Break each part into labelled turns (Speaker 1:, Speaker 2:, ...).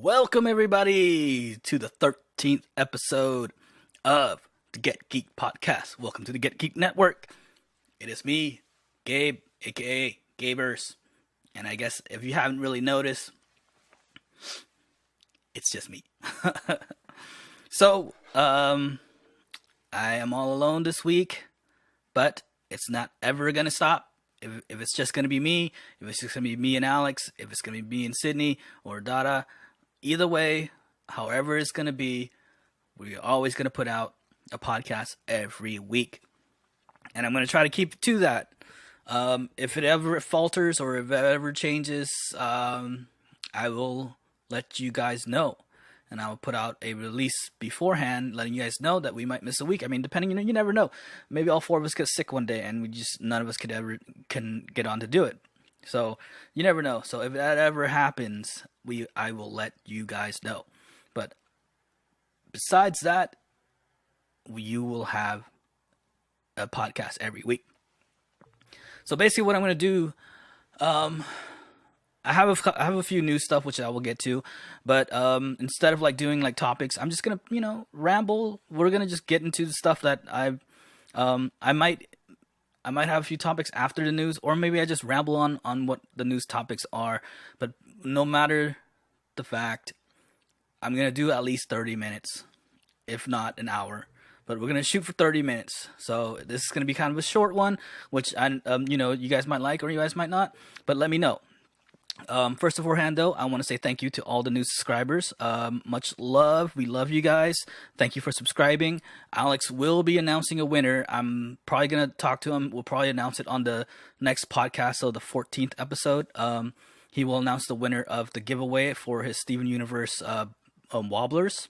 Speaker 1: Welcome, everybody, to the 13th episode of the Get Geeked podcast. Welcome to the Get Geeked Network. It is me, Gabe, aka Gaberz. And I guess if you haven't really noticed, it's just me. So, I am all alone this week, but it's not ever going to stop. If it's just going to be me, if it's just going to be me and Alex, if it's going to be me and Sydney or Dara, either way, however it's going to be, we're always going to put out a podcast every week. And I'm going to try to keep to that. If it ever falters or if it ever changes, I will let you guys know. And I will put out a release beforehand, letting you guys know that we might miss a week. I mean, depending, you never know. Maybe all four of us get sick one day and none of us can get on to do it. So you never know. So if that ever happens, I will let you guys know. But besides that, you will have a podcast every week. So basically, what I'm going to do, I have a few new stuff which I will get to, but instead of doing topics, I'm just gonna ramble. We're gonna just get into the stuff that I might have a few topics after the news, or maybe I just ramble on what the news topics are. But no matter the fact, I'm gonna do at least 30 minutes, if not an hour. But we're gonna shoot for 30 minutes. So this is gonna be kind of a short one, which you guys might like or you guys might not. But let me know. First beforehand though, I want to say thank you to all the new subscribers. Much love. We love you guys. Thank you for subscribing. Alex will be announcing a winner. I'm probably going to talk to him. We'll probably announce it on the next podcast. So the 14th episode, he will announce the winner of the giveaway for his Steven Universe, Wobblers.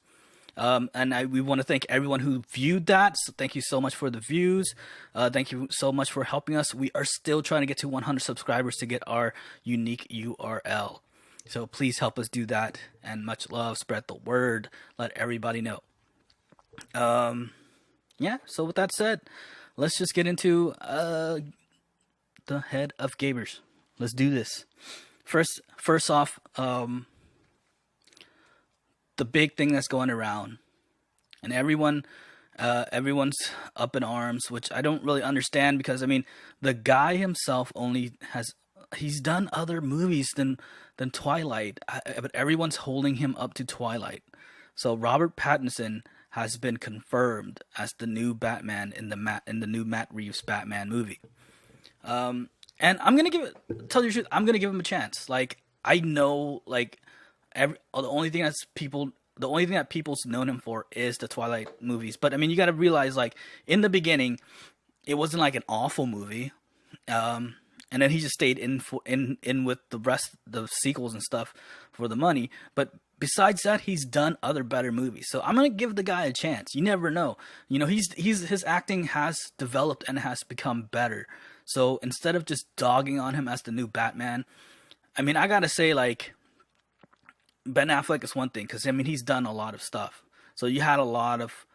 Speaker 1: And we want to thank everyone who viewed that. So thank you so much for the views. Thank you so much for helping us. We are still trying to get to 100 subscribers to get our unique URL. So please help us do that. And much love. Spread the word. Let everybody know. Yeah. So with that said, let's just get into the head of Gaberz. Let's do this. First off, the big thing that's going around, and everyone's up in arms, which I don't really understand, because I mean, the guy himself he's done other movies than Twilight, but everyone's holding him up to Twilight. So Robert Pattinson has been confirmed as the new Batman in the new Matt Reeves Batman movie. And I'm gonna tell you the truth, I'm gonna give him a chance. I know, the only thing that people's known him for is the Twilight movies. But I mean, you got to realize, in the beginning, it wasn't an awful movie, and then he just stayed in with the rest, the sequels and stuff, for the money. But besides that, he's done other better movies. So I'm gonna give the guy a chance. You never know. His acting has developed and has become better. So instead of just dogging on him as the new Batman, I mean, I gotta say, Ben Affleck is one thing, because I mean, he's done a lot of stuff. So you had a lot of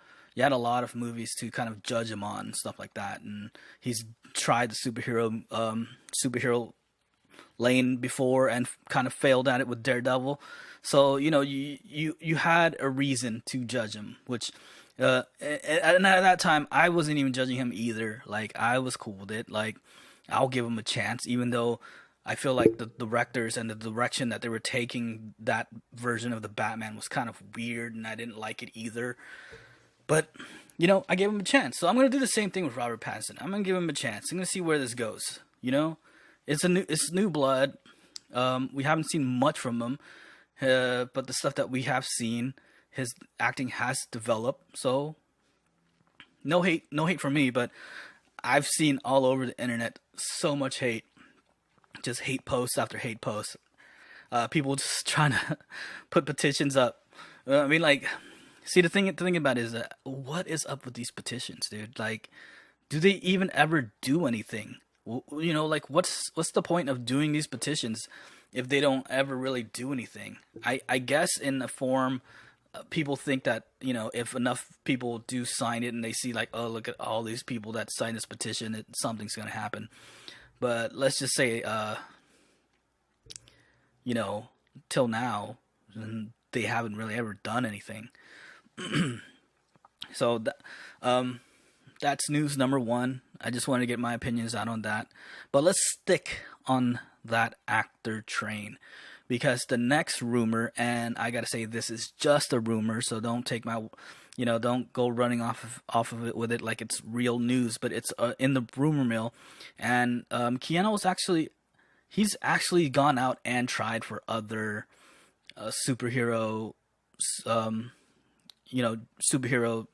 Speaker 1: movies to kind of judge him on and stuff like that, and he's tried the superhero lane before and kind of failed at it with Daredevil. So you had a reason to judge him, which and at that time I wasn't even judging him either. I was cool with it. I'll give him a chance, even though I feel like the directors and the direction that they were taking that version of the Batman was kind of weird, and I didn't like it either. But, I gave him a chance. So I'm going to do the same thing with Robert Pattinson. I'm going to give him a chance. I'm going to see where this goes. It's new blood. We haven't seen much from him. But the stuff that we have seen, his acting has developed. So no hate from me, but I've seen all over the internet so much hate. Just hate posts after hate posts. People just trying to put petitions up. I mean, see, the thing about it is that, what is up with these petitions, dude? Do they even ever do anything? What's the point of doing these petitions if they don't ever really do anything? I guess in the form, people think that, if enough people do sign it and they see oh, look at all these people that signed this petition, something's going to happen. But let's just say, till now, they haven't really ever done anything. So that's news number one. I just wanted to get my opinions out on that. But let's stick on that actor train, because the next rumor, and I gotta say this is just a rumor, so don't take my, don't go running off of it with it like it's real news. But it's in the rumor mill, and Keanu was he's actually gone out and tried for other superhero, um, superhero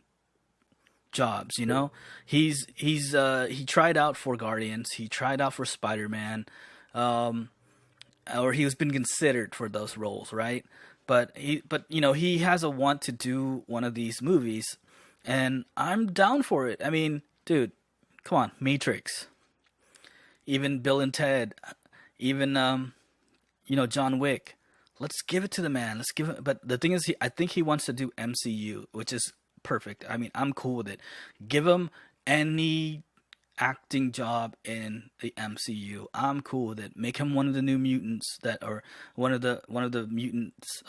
Speaker 1: jobs. He tried out for Guardians, he tried out for Spider-Man, or he was been considered for those roles, right? But he has a want to do one of these movies, and I'm down for it. I mean, dude, come on, Matrix, even Bill and Ted, even John Wick. Let's give it to the man. Let's give it. But the thing is, I think he wants to do MCU, which is perfect. I mean, I'm cool with it. Give him any acting job in the MCU. I'm cool with it. Make him one of the new mutants or one of the mutants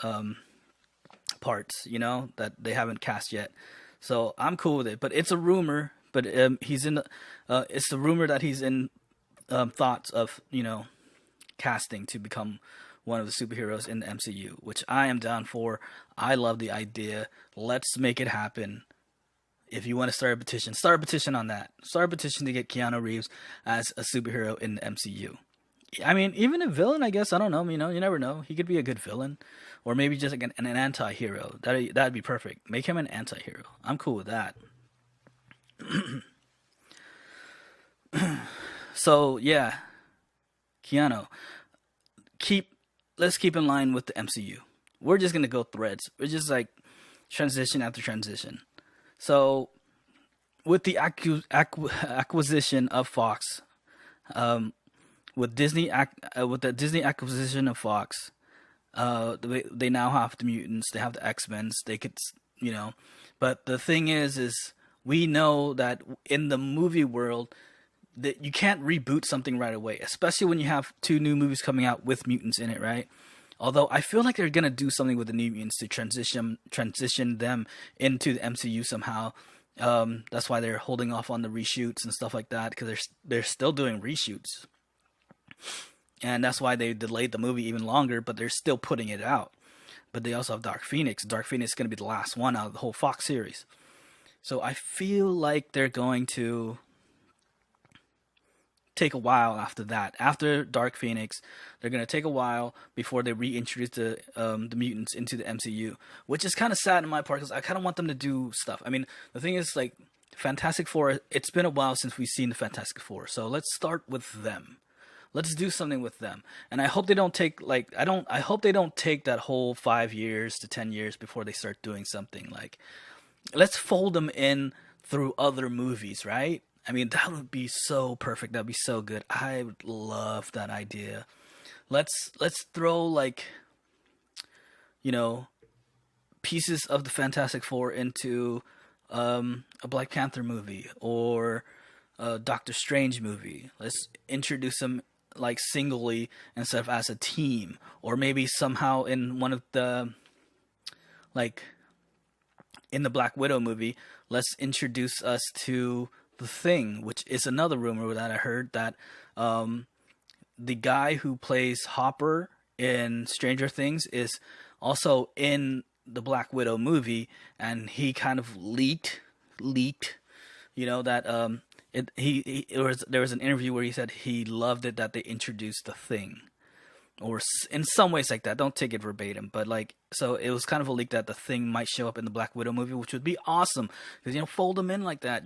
Speaker 1: parts, that they haven't cast yet. So I'm cool with it. But it's a rumor. But he's in. It's the rumor that he's in thoughts of casting to become one of the superheroes in the MCU, which I am down for. I love the idea. Let's make it happen. If you want to start a petition on that. Start a petition to get Keanu Reeves as a superhero in the MCU. I mean, even a villain, I guess. I don't know. You never know. He could be a good villain, or maybe just like an anti-hero. That'd be perfect. Make him an anti-hero. I'm cool with that. So yeah, Keanu, let's keep in line with the MCU. We're just gonna go threads. We're just like transition after transition. So with the acquisition of Fox, with the Disney acquisition of Fox, they now have the mutants. They have the X-Men. They could, But the thing is we know that in the movie world, that you can't reboot something right away, especially when you have 2 new movies coming out with mutants in it, right? Although I feel like they're gonna do something with the new mutants to transition them into the MCU somehow. That's why they're holding off on the reshoots and stuff like that, because they're still doing reshoots, and that's why they delayed the movie even longer. But they're still putting it out. But they also have Dark Phoenix. Dark Phoenix is gonna be the last one out of the whole Fox series. So I feel like they're going to take a while after that. After Dark Phoenix, they're going to take a while before they reintroduce the mutants into the MCU, which is kind of sad on my part, because I kind of want them to do stuff. I mean, the thing is, like, Fantastic Four, it's been a while since we've seen the Fantastic Four, so let's start with them. Let's do something with them. And I hope they don't take, I hope they don't take that whole 5 years to 10 years before they start doing something. Like, let's fold them in through other movies, right? I mean, that would be so perfect. That'd be so good. I would love that idea. Let's throw pieces of the Fantastic Four into a Black Panther movie or a Doctor Strange movie. Let's introduce them singly instead of as a team, or maybe somehow in one of the in the Black Widow movie, let's introduce us to the Thing, which is another rumor that I heard, that the guy who plays Hopper in Stranger Things is also in the Black Widow movie, and he kind of leaked, that there was an interview where he said he loved it that they introduced the Thing, or in some ways like that. Don't take it verbatim, but so it was kind of a leak that the Thing might show up in the Black Widow movie, which would be awesome, because fold them in like that,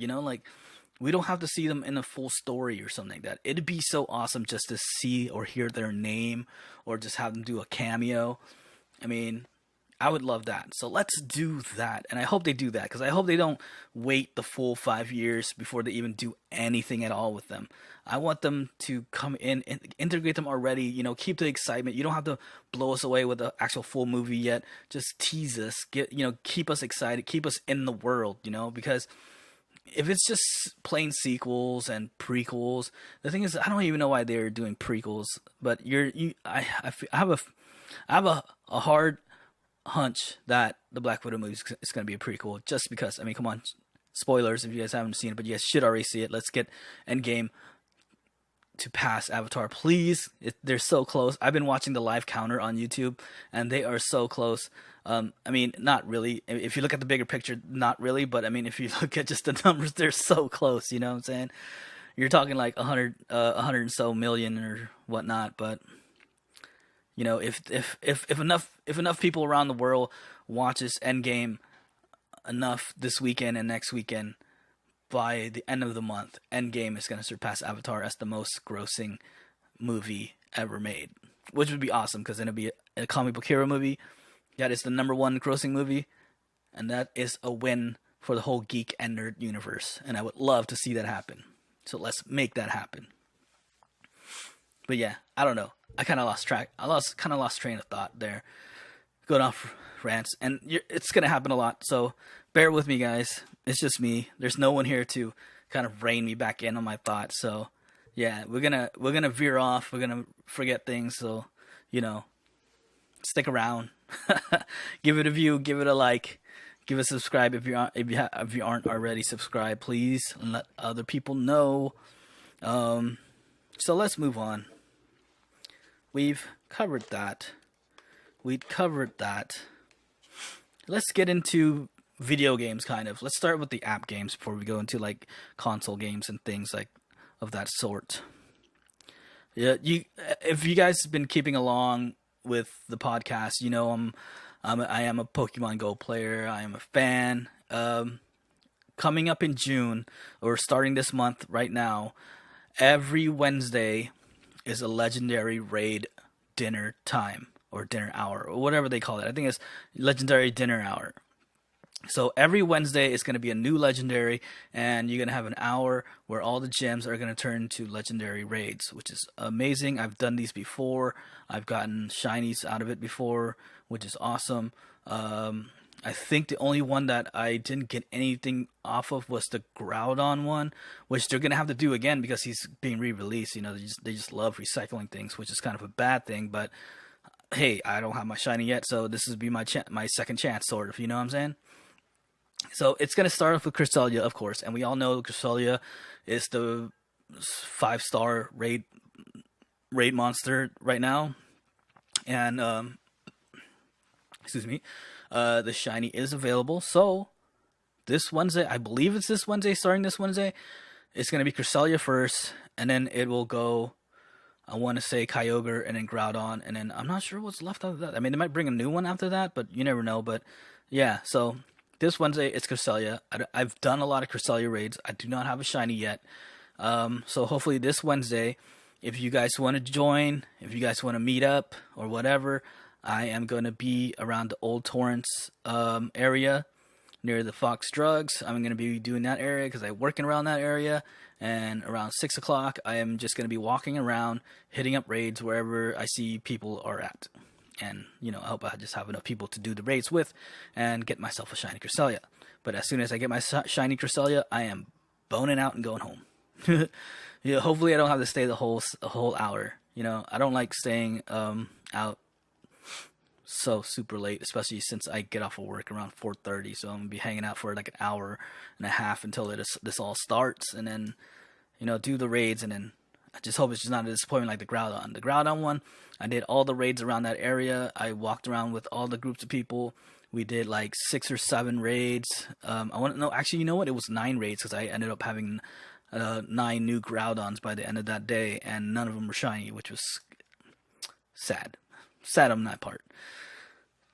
Speaker 1: we don't have to see them in a full story or something like that. It'd be so awesome just to see or hear their name, or just have them do a cameo. I mean, I would love that. So let's do that. And I hope they do that, because I hope they don't wait the full 5 years before they even do anything at all with them. I want them to come in and integrate them already, keep the excitement. You don't have to blow us away with the actual full movie yet. Just tease us, keep us excited, keep us in the world, because if it's just plain sequels and prequels, the thing is, I don't even know why they're doing prequels. But I have a hard hunch that the Black Widow movie is going to be pretty cool. Just because, I mean, come on, spoilers if you guys haven't seen it, but you guys should already see it. Let's get Endgame to pass Avatar, please. They're so close. I've been watching the live counter on YouTube, and they are so close. I mean, not really. If you look at the bigger picture, not really. But I mean, if you look at just the numbers, they're so close. You know what I'm saying? You're talking like 100 and so million or whatnot. But you know, if enough people around the world watches Endgame enough this weekend and next weekend, by the end of the month, Endgame is going to surpass Avatar as the most grossing movie ever made, which would be awesome because then it'd be a comic book hero movie that is the #1 grossing movie, and that is a win for the whole geek and nerd universe, and I would love to see that happen. So let's make that happen. But yeah, I don't know. I kind of lost track. Kind of lost train of thought there, going off rants, and it's gonna happen a lot. So bear with me, guys. It's just me. There's no one here to kind of rein me back in on my thoughts. So yeah, we're gonna veer off. We're gonna forget things. So you know, stick around. Give it a view. Give it a like. Give it a subscribe if you aren't already subscribed, please, and let other people know. So let's move on. We've covered that. Let's get into video games, kind of. Let's start with the app games before we go into like console games and things like of that sort. Yeah, if you guys have been keeping along with the podcast, you know I am a Pokemon Go player. I am a fan. Coming up in June, or starting this month right now, every Wednesday is a legendary raid dinner time, or dinner hour, or whatever they call it. I think it's legendary dinner hour. So every Wednesday is going to be a new legendary, and you're going to have an hour where all the gems are going to turn to legendary raids, which is amazing. I've done these before. I've gotten shinies out of it before, which is awesome. I think the only one that I didn't get anything off of was the Groudon one, which they're going to have to do again because he's being re-released. You know, they just love recycling things, which is kind of a bad thing, but hey, I don't have my shiny yet, so this would be my second chance, sort of, you know what I'm saying? So it's going to start off with Cresselia, of course, and we all know Cresselia is the 5-star raid monster right now. And the shiny is available. So this Wednesday, I believe it's this Wednesday, starting this Wednesday, it's going to be Cresselia first, and then it will go, I want to say Kyogre, and then Groudon, and then I'm not sure what's left after that. I mean, they might bring a new one after that, but you never know. But yeah, so this Wednesday, it's Cresselia. I've done a lot of Cresselia raids. I do not have a shiny yet. So hopefully this Wednesday, if you guys want to join, if you guys want to meet up or whatever, I am going to be around the Old Torrance area near the Fox Drugs. I'm going to be doing that area because I'm working around that area. And around 6 o'clock, I am just going to be walking around, hitting up raids wherever I see people are at. And, you know, I hope I just have enough people to do the raids with and get myself a shiny Cresselia. But as soon as I get my shiny Cresselia, I am boning out and going home. Yeah, hopefully I don't have to stay the whole hour. You know, I don't like staying out so super late, especially since I get off of work around 4:30. So I'm gonna be hanging out for like an hour and a half until this all starts, and then, you know, do the raids, and then I just hope it's just not a disappointment like the Groudon. The Groudon one, I did all the raids around that area. I walked around with all the groups of people. We did like 6 or 7 raids. I want to know, actually, you know what? It was 9 raids because I ended up having 9 new Groudons by the end of that day, and none of them were shiny, which was sad. Sad on that part.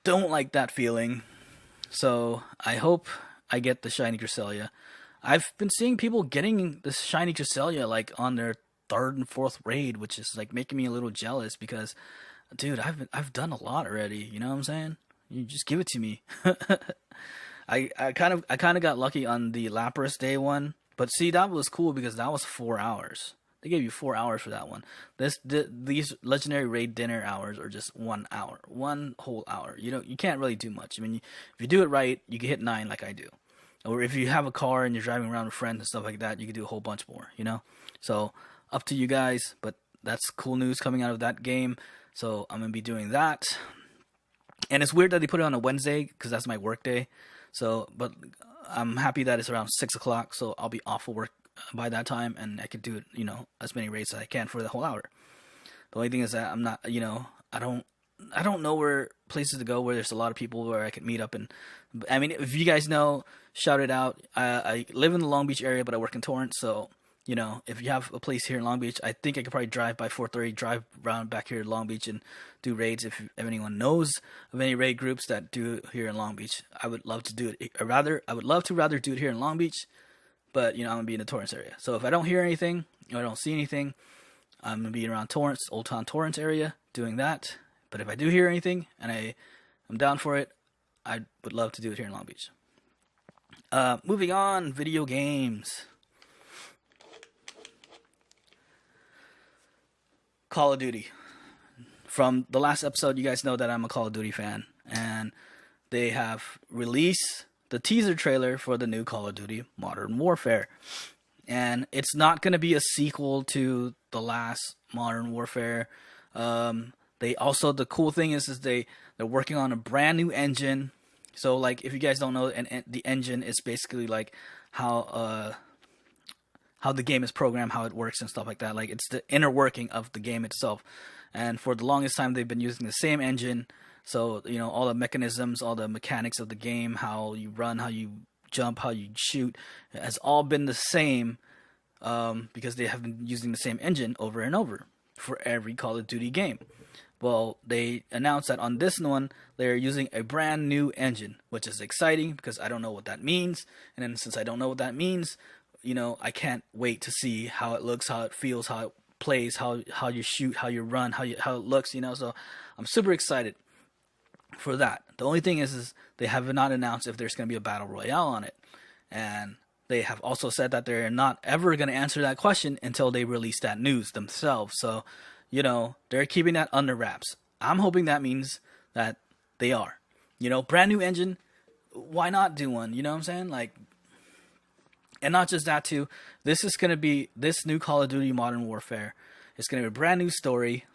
Speaker 1: Don't like that feeling. So I hope I get the shiny Cresselia. I've been seeing people getting the shiny Cresselia like on their 3rd and 4th raid, which is like making me a little jealous because, dude, I've done a lot already. You know what I'm saying? You just give it to me. I kind of got lucky on the Lapras Day one, but see, that was cool because that was 4 hours. They gave you 4 hours for that one. These legendary raid dinner hours are just 1 hour, 1 whole hour. You can't really do much. I mean, if you do it right, you can hit 9 like I do. Or if you have a car and you're driving around with friends and stuff like that, you can do a whole bunch more. You know, so up to you guys. But that's cool news coming out of that game. So I'm gonna be doing that. And it's weird that they put it on a Wednesday because that's my work day. So, but I'm happy that it's around 6 o'clock, so I'll be off of work by that time, and I could do it, as many raids as I can for the whole hour. The only thing is that I'm not, I don't know where places to go where there's a lot of people where I could meet up. And I mean, if you guys know, shout it out. I live in the Long Beach area, but I work in Torrance, so if you have a place here in Long Beach, I think I could probably drive by 4:30, drive around back here to Long Beach and do raids. If anyone knows of any raid groups that do it here in Long Beach, I would love to do it. I would love to rather do it here in Long Beach, but I'm gonna be in the Torrance area. So if I don't hear anything or I don't see anything, I'm gonna be around Torrance, Old Town Torrance area doing that. But if I do hear anything and I'm down for it, I would love to do it here in Long Beach. Moving on, video games. Call of Duty. From the last episode, you guys know that I'm a Call of Duty fan, and they have released the teaser trailer for the new Call of Duty Modern Warfare. And it's not going to be a sequel to the last Modern Warfare. The cool thing is they're working on a brand new engine. So like, if you guys don't know, the engine is basically like how the game is programmed, how it works and stuff like that. Like, it's the inner working of the game itself. And for the longest time, they've been using the same engine. So, all the mechanisms, all the mechanics of the game, how you run, how you jump, how you shoot, has all been the same, because they have been using the same engine over and over for every Call of Duty game. Well, they announced that on this one, they're using a brand new engine, which is exciting because I don't know what that means. And then since I don't know what that means, I can't wait to see how it looks, how it feels, how it plays, how you shoot, how you run, how it looks, So I'm super excited for that. The only thing is they have not announced if there's going to be a battle royale on it. And they have also said that they're not ever going to answer that question until they release that news themselves. So, they're keeping that under wraps. I'm hoping that means that they are. Brand new engine, why not do one? You know what I'm saying? Like, and not just that too, this new Call of Duty Modern Warfare. It's going to be a brand new story,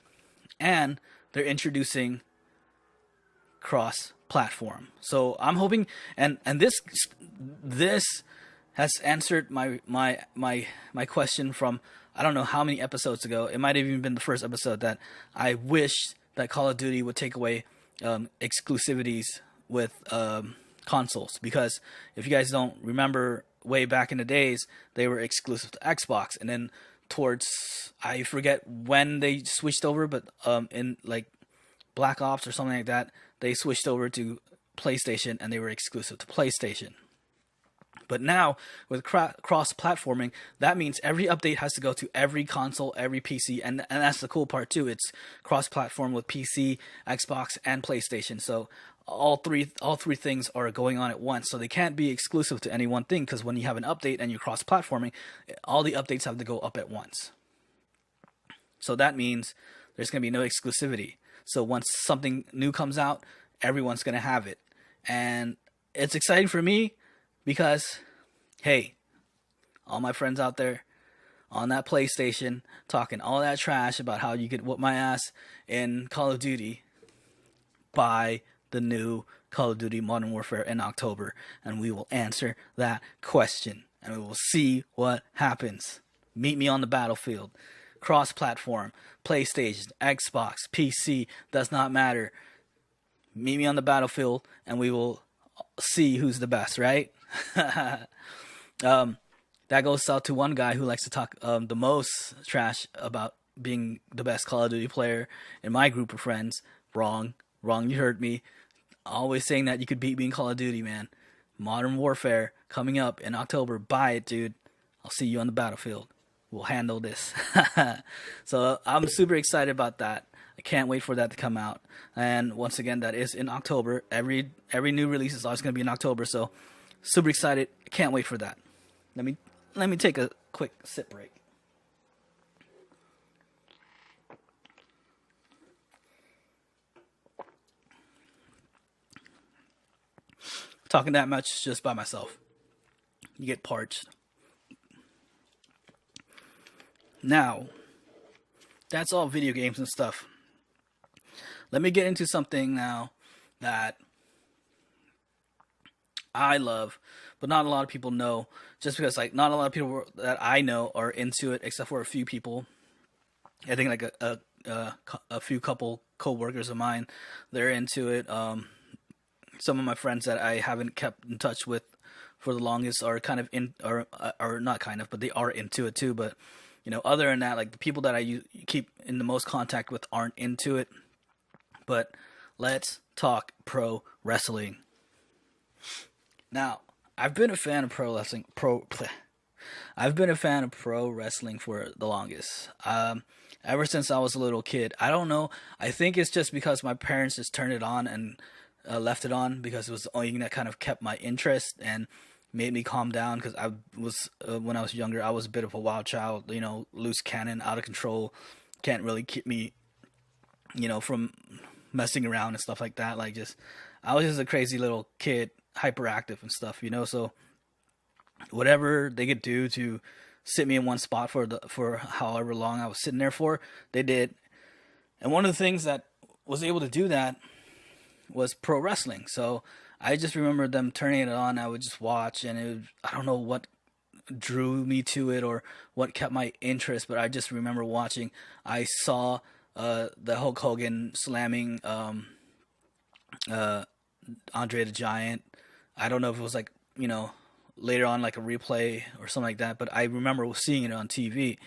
Speaker 1: and they're introducing cross-platform. So I'm hoping, and this has answered my question from I don't know how many episodes ago. It might have even been the first episode that I wished that Call of Duty would take away exclusivities with consoles, because if you guys don't remember, way back in the days, they were exclusive to Xbox, and then towards, I forget when they switched over, but in like Black Ops or something like that, they switched over to PlayStation and they were exclusive to PlayStation. But now with cross-platforming, that means every update has to go to every console, every PC, and that's the cool part too. It's cross-platform with PC, Xbox, and PlayStation. So all three things are going on at once. So they can't be exclusive to any one thing, because when you have an update and you're cross-platforming, all the updates have to go up at once. So that means there's going to be no exclusivity. So once something new comes out, everyone's going to have it. And it's exciting for me because, hey, all my friends out there on that PlayStation talking all that trash about how you could whoop my ass in Call of Duty, buy the new Call of Duty Modern Warfare in October, and we will answer that question, and we will see what happens. Meet me on the battlefield. Cross-platform, PlayStation, Xbox, PC, does not matter. Meet me on the battlefield, and we will see who's the best, right? That goes out to one guy who likes to talk the most trash about being the best Call of Duty player in my group of friends. Wrong, you heard me. Always saying that you could beat me in Call of Duty, man. Modern Warfare coming up in October. Buy it, dude. I'll see you on the battlefield. We'll handle this. So I'm super excited about that. I can't wait for that to come out. And once again, that is in October. Every new release is always going to be in October. So super excited. I can't wait for that. Let me take a quick sip break. Talking that much just by myself, you get parched. Now, that's all video games and stuff. Let me get into something now that I love, but not a lot of people know. Just because like not a lot of people that I know are into it, except for a few people. I think like a few couple co-workers of mine, they're into it. Some of my friends that I haven't kept in touch with for the longest are kind of in, or not kind of, but they are into it too. But other than that, like the people that I keep in the most contact with aren't into it. But let's talk pro wrestling. Now, I've been a fan of pro wrestling. I've been a fan of pro wrestling for the longest. Ever since I was a little kid. I don't know. I think it's just because my parents just turned it on and left it on because it was the only thing that kind of kept my interest and made me calm down. Because I was when I was younger, I was a bit of a wild child. Loose cannon, out of control. Can't really keep me, from messing around and stuff like that. Like I was just a crazy little kid, hyperactive and stuff. So whatever they could do to sit me in one spot for however long I was sitting there for, they did. And one of the things that was able to do that was pro wrestling. So I just remember them turning it on. I would just watch, and I don't know what drew me to it or what kept my interest, but I just remember watching. I saw the Hulk Hogan slamming Andre the Giant. I don't know if it was like later on like a replay or something like that, but I remember seeing it on TV.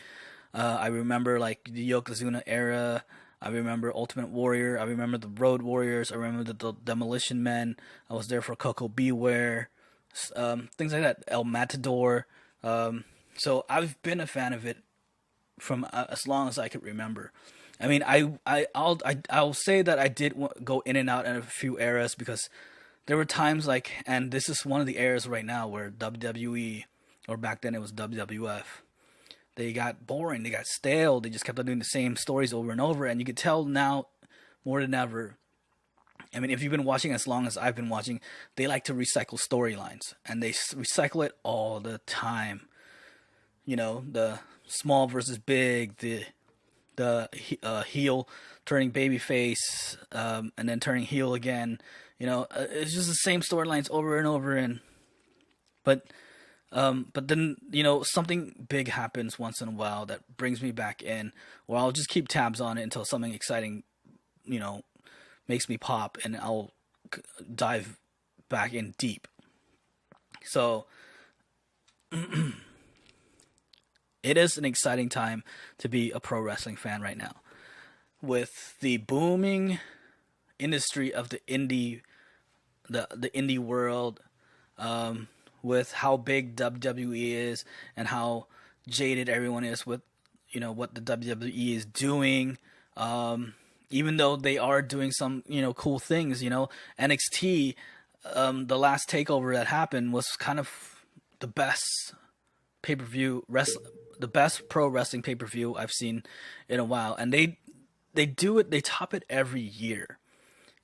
Speaker 1: I remember like the Yokozuna era. I remember Ultimate Warrior. I remember the Road Warriors. I remember the Demolition Men. I was there for Coco Beware. Things like that. El Matador. So I've been a fan of it from as long as I could remember. I mean, I'll say that I did go in and out in a few eras because there were times like, and this is one of the eras right now where WWE, or back then it was WWF, they got boring, they got stale, they just kept on doing the same stories over and over, and you could tell now more than ever. I mean, if you've been watching as long as I've been watching, they like to recycle storylines, and they recycle it all the time. The small versus big, the heel turning babyface, and then turning heel again. It's just the same storylines over and over, but then something big happens once in a while that brings me back in, or I'll just keep tabs on it until something exciting, makes me pop, and I'll dive back in deep. So it is an exciting time to be a pro wrestling fan right now, with the booming industry of the indie world, with how big WWE is and how jaded everyone is with what the WWE is doing. Even though they are doing some cool things, NXT, the last takeover that happened was kind of the best the best pro wrestling pay-per-view I've seen in a while, and they they top it every year.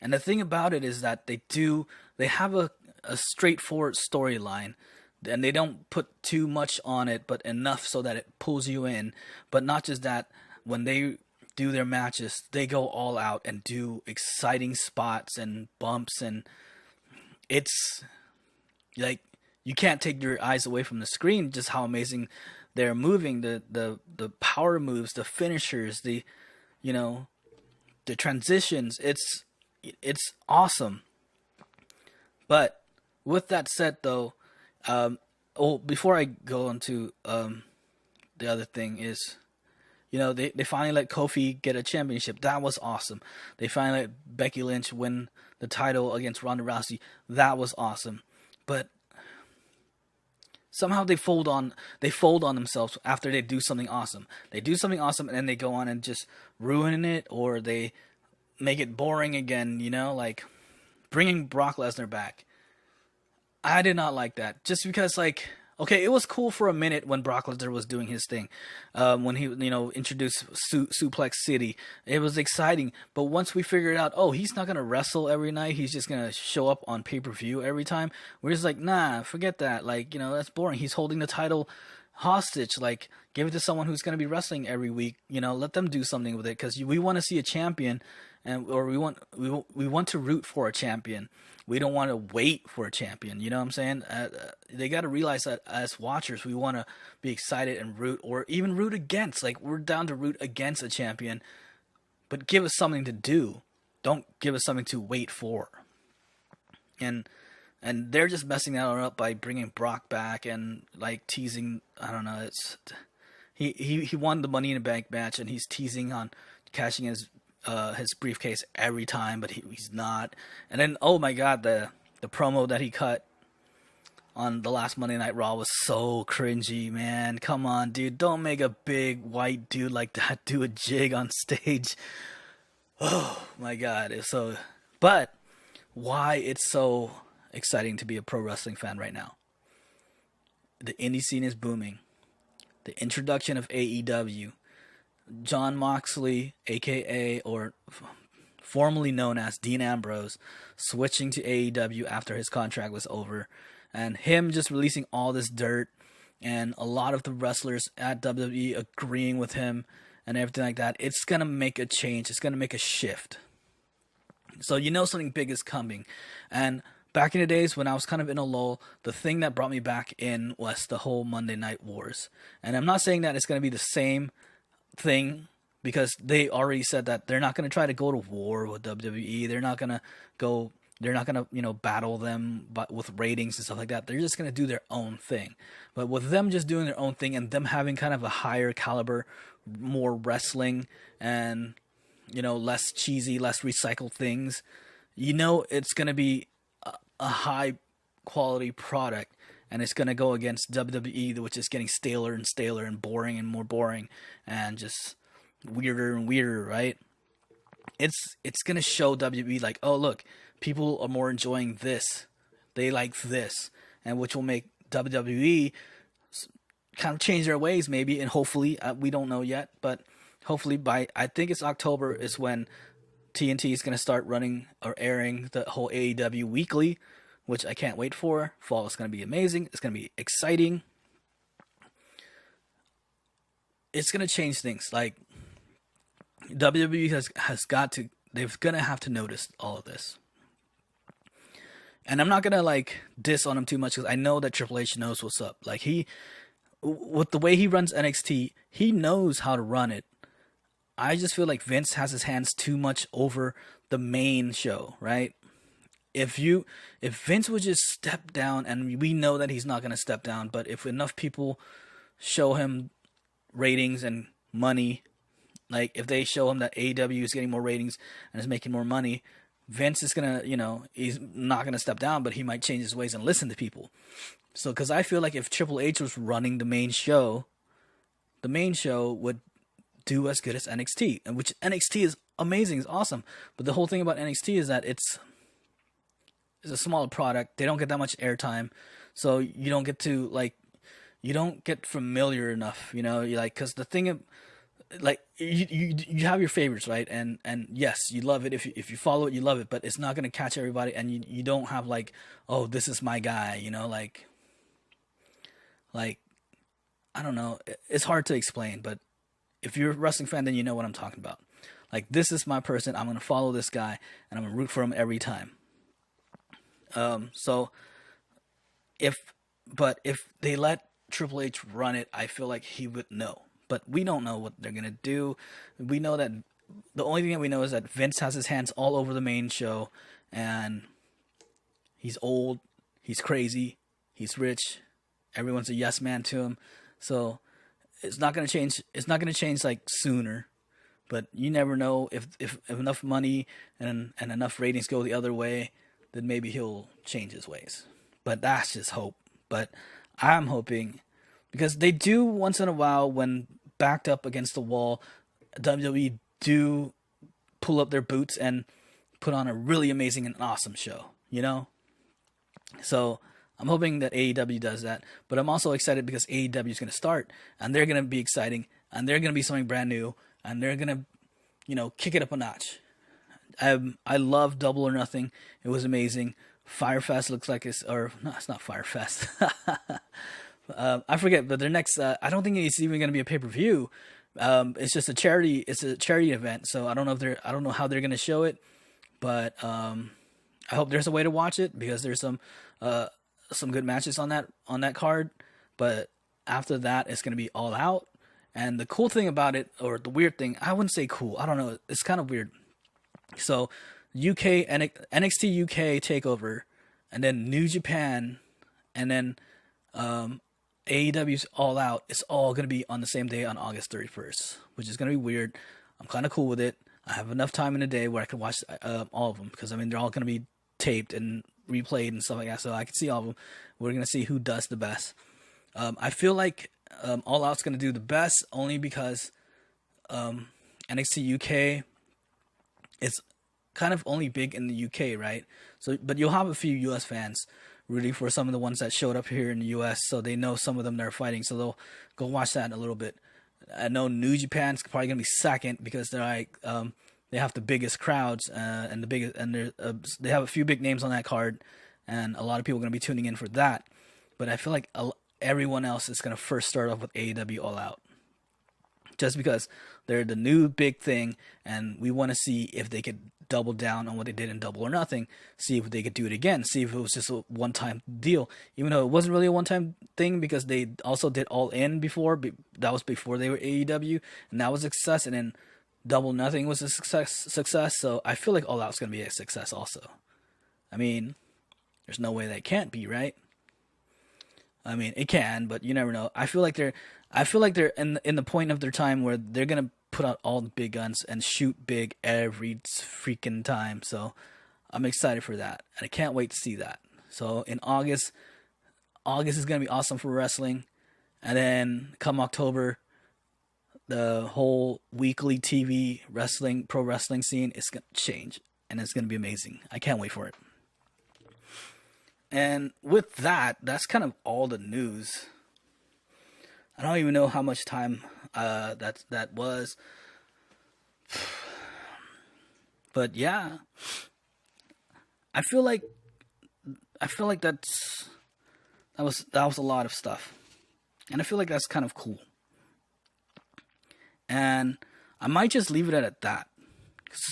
Speaker 1: And the thing about it is that they have a straightforward storyline, and they don't put too much on it, but enough so that it pulls you in. But not just that, when they do their matches, they go all out and do exciting spots and bumps, and it's like you can't take your eyes away from the screen just how amazing they're moving, the power moves, the finishers, the transitions. It's awesome. But with that said, though, before I go into the other thing is, they finally let Kofi get a championship. That was awesome. They finally let Becky Lynch win the title against Ronda Rousey. That was awesome. But somehow they fold on themselves after they do something awesome. They do something awesome and then they go on and just ruin it, or they make it boring again, like bringing Brock Lesnar back. I did not like that, just because, okay, it was cool for a minute when Brock Lesnar was doing his thing, when he, introduced Suplex City. It was exciting, but once we figured out, he's not gonna wrestle every night, he's just gonna show up on pay-per-view every time, we're just like, nah, forget that. That's boring. He's holding the title hostage. Give it to someone who's gonna be wrestling every week. Let them do something with it, because we want to see a champion. and or we want to root for a champion. We don't want to wait for a champion. You know what I'm saying? They got to realize that as watchers, we want to be excited and root, or even root against. Like, we're down to root against a champion, but give us something to do. Don't give us something to wait for. And they're just messing that up by bringing Brock back and like teasing. I don't know. It's he won the Money in the Bank match, and he's teasing on cashing his briefcase every time, but he's not. And then, oh my God, the promo that he cut on the last Monday Night Raw was so cringy, man. Come on, dude. Don't make a big white dude like that do a jig on stage. Oh my God. But why it's so exciting to be a pro wrestling fan right now. The indie scene is booming. The introduction of AEW. John Moxley, aka or formerly known as Dean Ambrose, switching to AEW after his contract was over, and him just releasing all this dirt, and a lot of the wrestlers at WWE agreeing with him and everything like that. It's gonna make a change. It's gonna make a shift. So you know something big is coming. And back in the days when I was kind of in a lull, the thing that brought me back in was the whole Monday Night Wars. And I'm not saying that it's gonna be the same thing, because they already said that they're not going to try to go to war with WWE. They're not going to battle them with ratings and stuff like that. They're just going to do their own thing. But with them just doing their own thing and them having kind of a higher caliber, more wrestling and, less cheesy, less recycled things, it's going to be a high quality product. And it's going to go against WWE, which is getting staler and staler and boring and more boring and just weirder and weirder, right? It's going to show WWE like, oh, look, people are more enjoying this. They like this. And which will make WWE kind of change their ways maybe. And hopefully, we don't know yet, but hopefully I think it's October is when TNT is going to start running or airing the whole AEW weekly, which I can't wait for. Fall is going to be amazing. It's going to be exciting. It's going to change things. Like, WWE has got to, they're going to have to notice all of this. And I'm not going to, like, diss on him too much, because I know that Triple H knows what's up. Like, with the way he runs NXT, he knows how to run it. I just feel like Vince has his hands too much over the main show, right? If Vince would just step down, and we know that he's not going to step down, but if enough people show him ratings and money, like if they show him that AEW is getting more ratings and is making more money, Vince is going to, he's not going to step down, but he might change his ways and listen to people. So, because I feel like if Triple H was running the main show would do as good as NXT, and which NXT is amazing, it's awesome. But the whole thing about NXT is that it's a smaller product. They don't get that much airtime, so you don't get to you don't get familiar enough. Because the thing, you have your favorites, right? And yes, you love it if you follow it, you love it. But it's not gonna catch everybody, and you don't have oh, this is my guy. I don't know. It's hard to explain, but if you're a wrestling fan, then you know what I'm talking about. Like, this is my person. I'm gonna follow this guy, and I'm gonna root for him every time. So if they let Triple H run it, I feel like he would know. But we don't know what they're gonna do. We know that the only thing that we know is that Vince has his hands all over the main show, and he's old, he's crazy, he's rich. Everyone's a yes man to him. So it's not gonna change. It's not gonna change sooner. But you never know, if enough money and enough ratings go the other way, then maybe he'll change his ways. But that's just hope. But I'm hoping, because they do once in a while, when backed up against the wall, WWE do pull up their boots and put on a really amazing and awesome show, So I'm hoping that AEW does that. But I'm also excited because AEW is going to start, and they're going to be exciting, and they're going to be something brand new, and they're going to, kick it up a notch. I love Double or Nothing. It was amazing. Firefest looks like it's not Firefest. I forget, but their next, I don't think it's even going to be a pay-per-view, It's just a charity. It's a charity event, so I don't know how they're gonna show it, but I hope there's a way to watch it because there's some good matches on that card. But after that, it's gonna be all out. And the cool thing about it, or the weird thing, I wouldn't say cool. I don't know. It's kind of weird. So UK NXT UK takeover, and then New Japan, and then AEW's All Out. It's all gonna be on the same day on August 31st, which is gonna be weird. I'm kind of cool with it. I have enough time in the day where I can watch all of them because I mean they're all gonna be taped and replayed and stuff like that, so I can see all of them. We're gonna see who does the best. I feel like All Out's gonna do the best only because NXT UK is kind of only big in the UK, right? So, but you'll have a few US fans rooting for some of the ones that showed up here in the US, so they know some of them that are fighting, so they'll go watch that in a little bit. I know New Japan's probably gonna be second because they're like they have the biggest crowds and the biggest, and they have a few big names on that card, and a lot of people are gonna be tuning in for that. But I feel like everyone else is gonna first start off with AEW All Out, just because they're the new big thing, and we want to see if they could double down on what they did in Double or Nothing, see if they could do it again, see if it was just a one-time deal, even though it wasn't really a one-time thing because they also did All In before. That was before they were AEW, and that was a success, and then Double Nothing was a success. So I feel like All Out's going to be a success also. I mean, there's no way that can't be, right? I mean, it can, but you never know. I feel like they're in the point of their time where they're gonna put out all the big guns and shoot big every freaking time. So I'm excited for that, and I can't wait to see that. So in August is gonna be awesome for wrestling, and then come October, the whole weekly TV pro wrestling scene is gonna change, and it's gonna be amazing. I can't wait for it. And with that, that's kind of all the news. I don't even know how much time that was, but yeah, I feel like that was a lot of stuff, and I feel like that's kind of cool. And I might just leave it at that,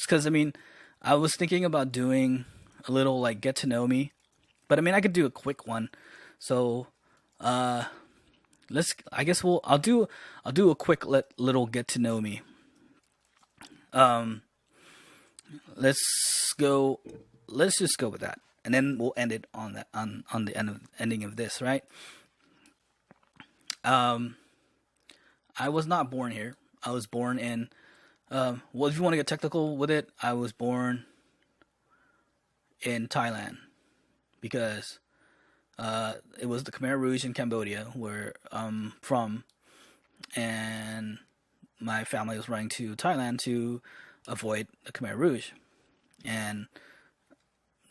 Speaker 1: because I mean, I was thinking about doing a little like get to know me. But I mean, I could do a quick one. So, I'll do a quick little get to know me. Let's just go with that, and then we'll end it on that on the ending of this, right? I was not born here. I was born in. Well, if you want to get technical with it, I was born in Thailand. Because it was the Khmer Rouge in Cambodia, where I'm from, and my family was running to Thailand to avoid the Khmer Rouge. And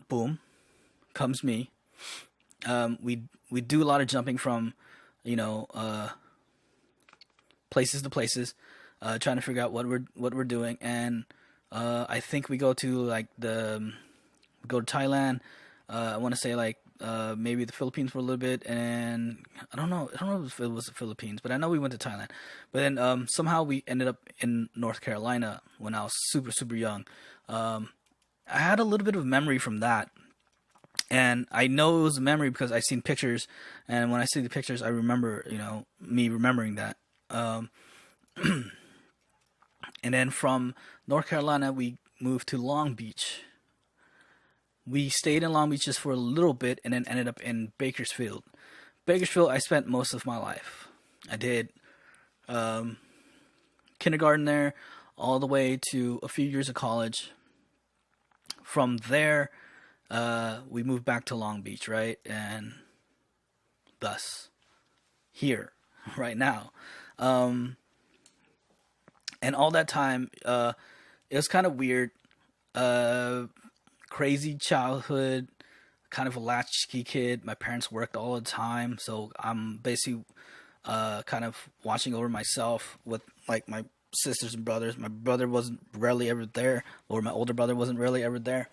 Speaker 1: boom, comes me. We do a lot of jumping from, places to places, trying to figure out what we're doing. And I think we go to Thailand. I want to say maybe the Philippines for a little bit, and I don't know if it was the Philippines, but I know we went to Thailand. But then somehow we ended up in North Carolina when I was super, super young. I had a little bit of memory from that, and I know it was a memory because I've seen pictures, and when I see the pictures, I remember, me remembering that. And then from North Carolina, we moved to Long Beach. We stayed in Long Beach just for a little bit and then ended up in Bakersfield. Bakersfield, I spent most of my life. I did kindergarten there all the way to a few years of college. From there, we moved back to Long Beach, right? And thus, here, right now. And all that time, it was kind of weird. Crazy childhood, kind of a latchkey kid. My parents worked all the time, so I'm basically kind of watching over myself with like my sisters and brothers. My brother wasn't rarely ever there, or my older brother wasn't really ever there.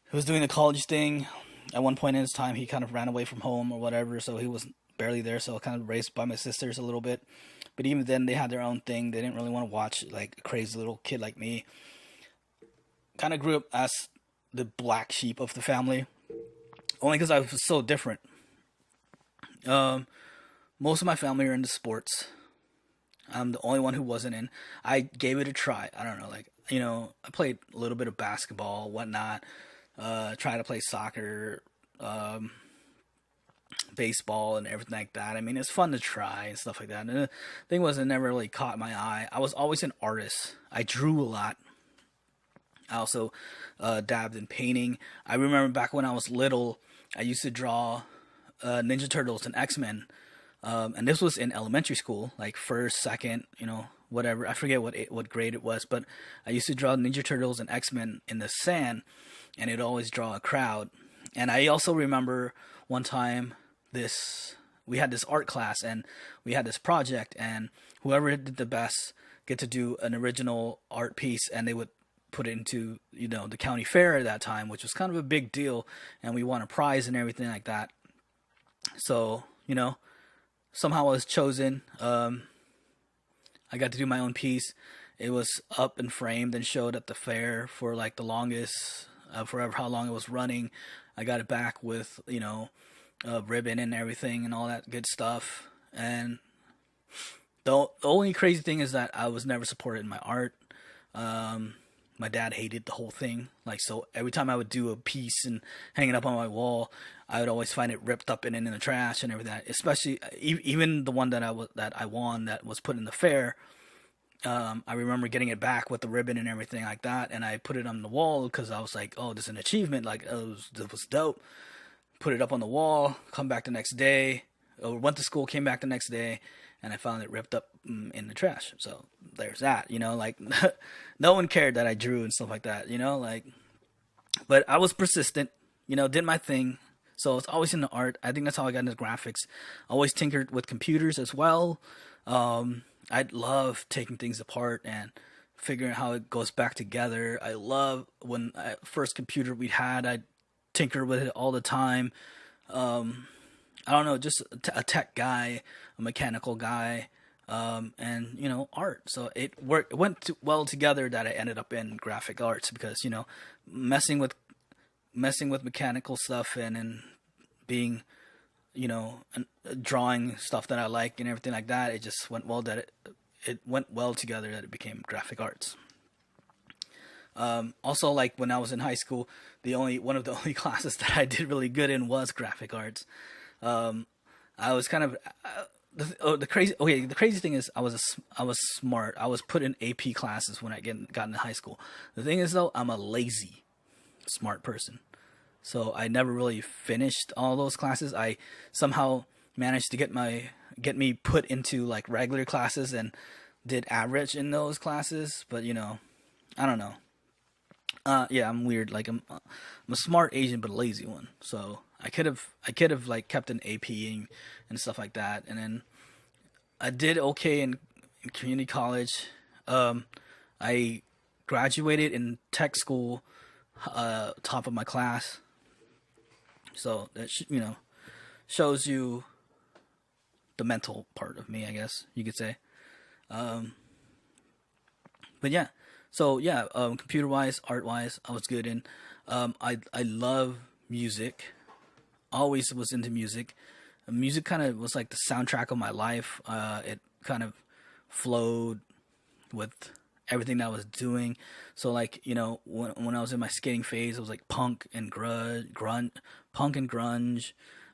Speaker 1: He was doing the college thing. At one point in his time, he kind of ran away from home or whatever, so he was barely there, so kind of raised by my sisters a little bit. But even then, they had their own thing. They didn't really want to watch like a crazy little kid like me. Kind of grew up as the black sheep of the family, only because I was so different. Um, Most of my family are into sports. I'm the only one who wasn't in. I gave it a try. I don't know, like, I played a little bit of basketball, whatnot. Tried to play soccer, um, baseball, and everything like that. I mean, it's fun to try and stuff like that. And the thing was, it never really caught my eye. I was always an artist. I drew a lot. I also dabbed in painting. I remember back when I was little, I used to draw Ninja Turtles and X-Men. And this was in elementary school, like first, second, whatever. I forget what grade it was, but I used to draw Ninja Turtles and X-Men in the sand, and it'd always draw a crowd. And I also remember one time we had this art class, and we had this project, and whoever did the best get to do an original art piece, and they would put it into the county fair at that time, which was kind of a big deal, and we won a prize and everything like that. So somehow I was chosen. I got to do my own piece. It was up and framed and showed at the fair for like the longest, forever, how long it was running. I got it back with, ribbon and everything and all that good stuff. And the only crazy thing is that I was never supported in my art. My dad hated the whole thing. Like, so every time I would do a piece and hang it up on my wall, I would always find it ripped up and in the trash and everything. Especially even the one that I won that was put in the fair. I remember getting it back with the ribbon and everything like that, and I put it on the wall because I was like, "Oh, this is an achievement! Like, this was dope." Put it up on the wall. Come back the next day. Went to school. Came back the next day, and I found it ripped up in the trash. So there's that. Like no one cared that I drew and stuff like that. Like, but I was persistent. Did my thing. So it's always in the art. I think that's how I got into graphics. I always tinkered with computers as well. I love taking things apart and figuring how it goes back together. I love when first computer we had, I tinker with it all the time. I don't know, just a tech guy, a mechanical guy, and art. So it went well together that I ended up in graphic arts because messing with mechanical stuff and being and drawing stuff that I like and everything like that, it just went well that it went well together that it became graphic arts. Also, like when I was in high school, one of the only classes that I did really good in was graphic arts. I was kind of the crazy thing is I was smart. I was put in AP classes when I got into high school. The thing is though, I'm a lazy smart person. So I never really finished all those classes. I somehow managed to get me put into like regular classes and did average in those classes. But I don't know. Yeah, I'm weird. Like I'm a smart Asian but a lazy one. So I could have like kept an AP and stuff like that. And then I did okay in community college. I graduated in tech school, top of my class. So that shows you the mental part of me, I guess you could say. But yeah, so yeah, computer wise, art wise, I was good in. I love music. Always was into music. Music kind of was like the soundtrack of my life. It kind of flowed with everything that I was doing. So like, when I was in my skating phase, it was like punk and grunge.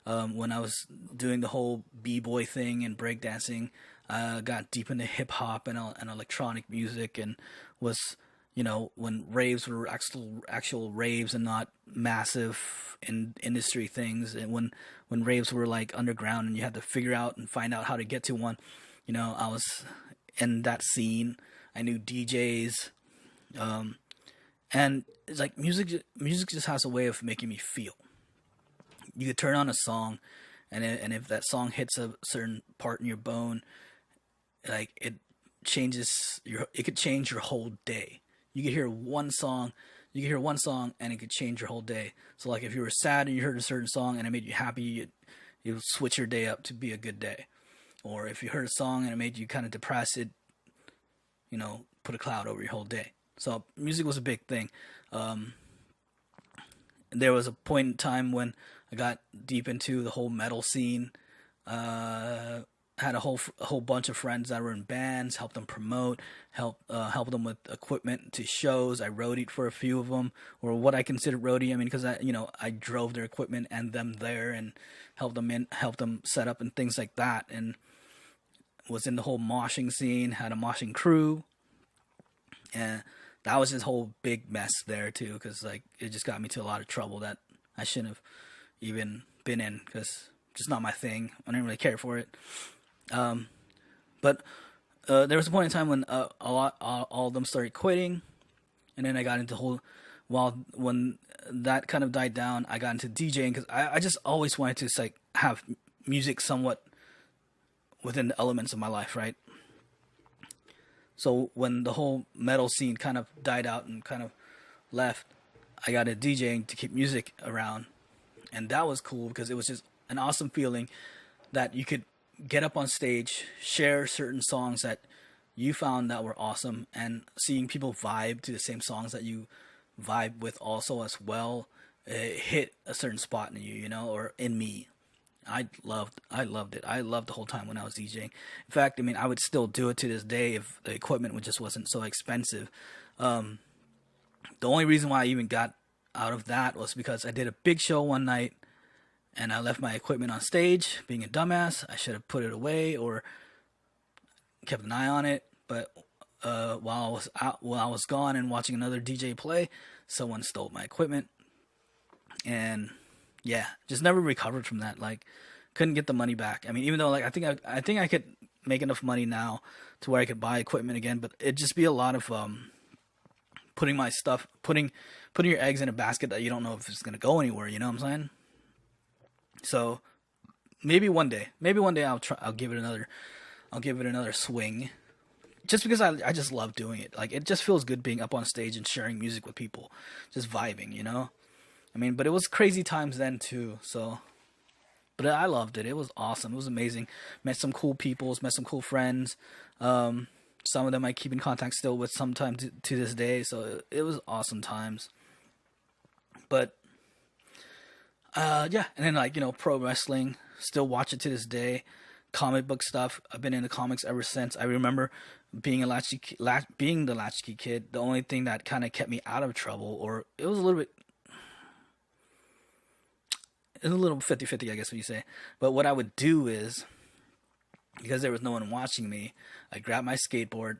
Speaker 1: When I was doing the whole b-boy thing and breakdancing, got deep into hip hop and electronic music, and was, when raves were actual raves and not massive industry things, and when raves were like underground and you had to figure out and find out how to get to one, I was in that scene. I knew DJs, and it's like music just has a way of making me feel. You could turn on a song, and if that song hits a certain part in your bone, like it could change your whole day. You could hear one song, and it could change your whole day. So like if you were sad and you heard a certain song and it made you happy, you would switch your day up to be a good day.
Speaker 2: or if you heard a song and it made you kind of depressed, it, put a cloud over your whole day. So music was a big thing. There was a point in time when I got deep into the whole metal scene. Had a whole bunch of friends that were in bands, helped them promote, help them with equipment to shows. I roadied for a few of them, or what I consider roadie. I mean, because I drove their equipment and them there and helped them set up and things like that, and was in the whole moshing scene. Had a moshing crew, and that was this whole big mess there too, because like it just got me to a lot of trouble that I shouldn't have even been in, because just not my thing. I didn't really care for it. But there was a point in time when all of them started quitting, and then I got into when that kind of died down, I got into DJing, because I just always wanted to like have music somewhat within the elements of my life, right? So when the whole metal scene kind of died out and kind of left, I got into DJing to keep music around, and that was cool because it was just an awesome feeling that you could get up on stage, share certain songs that you found that were awesome, and seeing people vibe to the same songs that you vibe with also as well, it hit a certain spot in you, or in me. I loved it. I loved the whole time when I was DJing. In fact, I mean, I would still do it to this day if the equipment just wasn't so expensive. The only reason why I even got out of that was because I did a big show one night, and I left my equipment on stage. Being a dumbass, I should have put it away or kept an eye on it. But while I was gone and watching another DJ play, someone stole my equipment, and yeah, just never recovered from that. Like, couldn't get the money back. I mean, even though like I think I could make enough money now to where I could buy equipment again, but it'd just be a lot of putting your eggs in a basket that you don't know if it's gonna go anywhere. You know what I'm saying? So maybe one day I'll give it another swing, just because I just love doing it. Like, it just feels good being up on stage and sharing music with people, just vibing, I mean, but it was crazy times then too. So, but I loved it. It was awesome. It was amazing. Met some cool people, met some cool friends. Some of them I keep in contact still with sometimes to this day. So it was awesome times. But yeah, and then like pro wrestling, still watch it to this day. Comic book stuff, I've been into comics ever since. I remember being the latchkey kid. The only thing that kind of kept me out of trouble, or it was a little 50-50, I guess what you say. But what I would do is, because there was no one watching me, I'd grab my skateboard,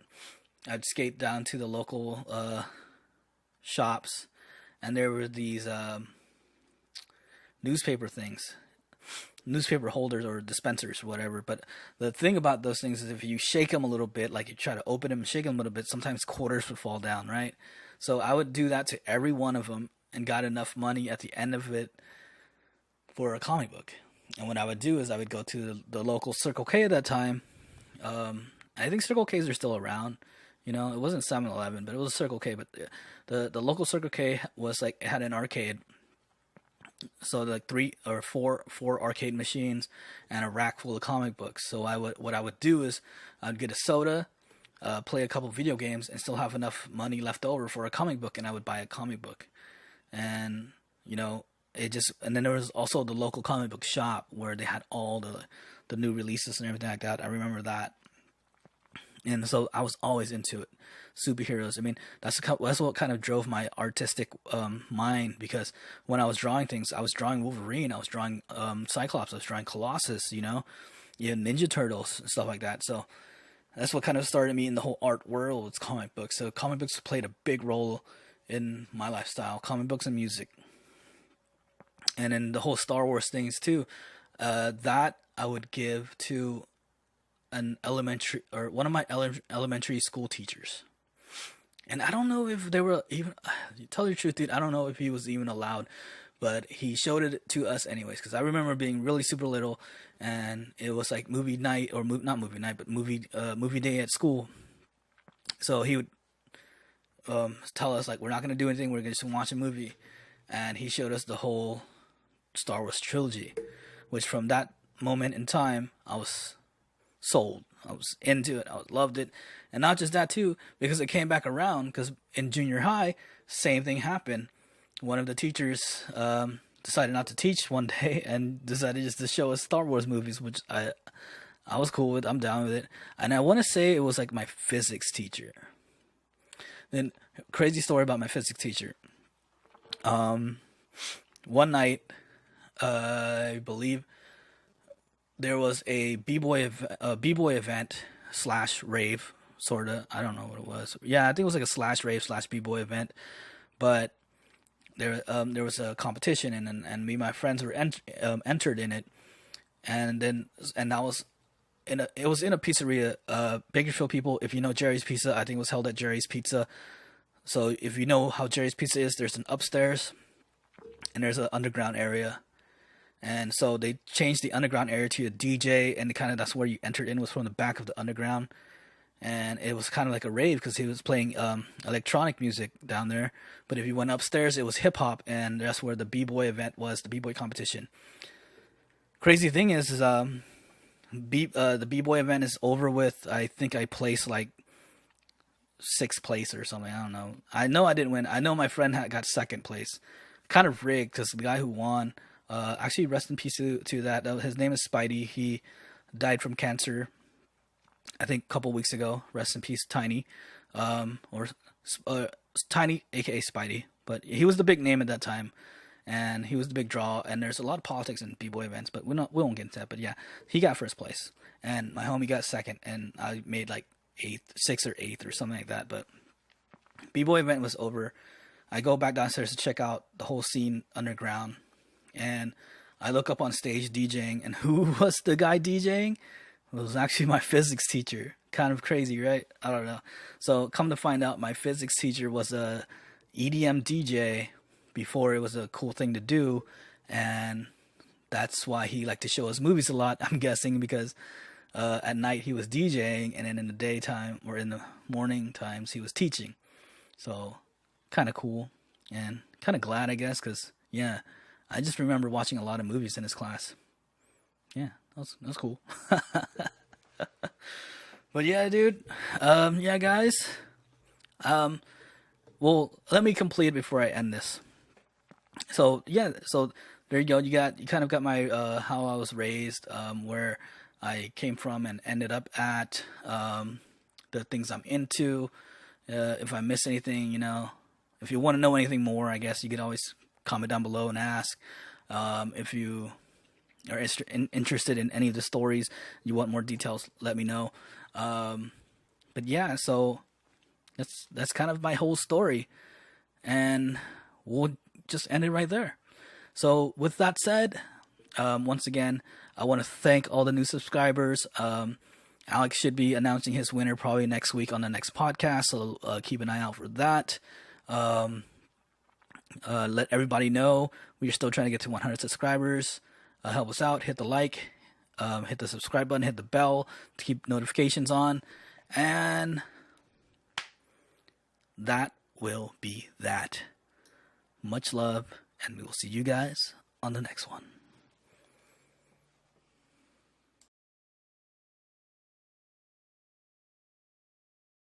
Speaker 2: I'd skate down to the local shops, and there were these newspaper holders or dispensers or whatever. But the thing about those things is if you shake them a little bit, like you try to open them and shake them a little bit, sometimes quarters would fall down, right? So I would do that to every one of them and got enough money at the end of it for a comic book. And what I would do is I would go to the local Circle K at that time. I think Circle K's are still around. It wasn't 7-Eleven, but it was a Circle K. But the local Circle K was like, it had an arcade. So like 3 or 4 arcade machines and a rack full of comic books. So what I would do is I'd get a soda, play a couple video games, and still have enough money left over for a comic book, and I would buy a comic book. And and then there was also the local comic book shop where they had all the new releases and everything like that. I remember that. And so I was always into it. Superheroes. I mean, that's what kind of drove my artistic mind, because when I was drawing things, I was drawing Wolverine, I was drawing Cyclops, I was drawing Colossus, Ninja Turtles and stuff like that. So that's what kind of started me in the whole art world. It's comic books. So comic books played a big role in my lifestyle. Comic books and music. And then the whole Star Wars things too. That I would give to one of my elementary school teachers. And I don't know if they were even, tell you the truth, dude, I don't know if he was even allowed, but he showed it to us anyways, because I remember being really super little, and it was like movie night, or not movie night, but movie day at school. So he would tell us, like, we're not going to do anything, we're going to just watch a movie. And he showed us the whole Star Wars trilogy, which from that moment in time, I was
Speaker 1: sold. I was into it. I loved it. And not just that too, because it came back around. Because in junior high, same thing happened. One of the teachers decided not to teach one day and decided just to show us Star Wars movies, which I was cool with. I'm down with it. And I want to say it was like my physics teacher. Then crazy story about my physics teacher. One night, I believe there was a b-boy event slash rave, sorta. I don't know what it was. Yeah, I think it was like a slash rave slash b-boy event. But there was a competition, and me and my friends were entered in it, and that was it was in a pizzeria. Bakersfield people, if you know Jerry's Pizza, I think it was held at Jerry's Pizza. So if you know how Jerry's Pizza is, there's an upstairs, and there's an underground area. And so they changed the underground area to a DJ, and that's where you entered in, was from the back of the underground. And it was kind of like a rave because he was playing electronic music down there. But if you went upstairs, it was hip hop, and that's where the b-boy event was, the b-boy competition. Crazy thing is the b-boy event is over with. I think I placed like 6th place or something. I don't know. I know I didn't win. I know my friend got 2nd place. Kind of rigged because the guy who won, actually rest in peace to that. His name is Spidey. He died from cancer, I think a couple weeks ago. Rest in peace, Tiny, or Tiny, aka Spidey. But he was the big name at that time, and he was the big draw. And there's a lot of politics in b-boy events, but we won't get into that. But yeah, he got 1st place, and my homie got 2nd, and I made like 6th or 8th or something like that. But b-boy event was over. I go back downstairs to check out the whole scene underground, and I look up on stage DJing, and who was the guy DJing? It was actually my physics teacher. Kind of crazy, right? I don't know. So come to find out, my physics teacher was a EDM DJ before it was a cool thing to do, and that's why he liked to show us movies a lot, I'm guessing, because at night he was DJing, and then in the daytime or in the morning times he was teaching. So kind of cool and kind of glad, I guess, because yeah, I just remember watching a lot of movies in his class. Yeah, that was cool. But yeah, dude. Yeah, guys. Well, let me complete it before I end this. So yeah, so there you go. You kind of got my how I was raised, where I came from and ended up at, the things I'm into. If I miss anything, if you want to know anything more, I guess you could always comment down below and ask. If you are interested in any of the stories, you want more details, let me know. But yeah, so that's kind of my whole story, and we'll just end it right there. So with that said, once again, I want to thank all the new subscribers. Alex should be announcing his winner probably next week on the next podcast, so keep an eye out for that. Let everybody know we're still trying to get to 100 subscribers. Help us out. Hit the like, hit the subscribe button, hit the bell to keep notifications on, and that will be that. Much love, and we will see you guys on the next one.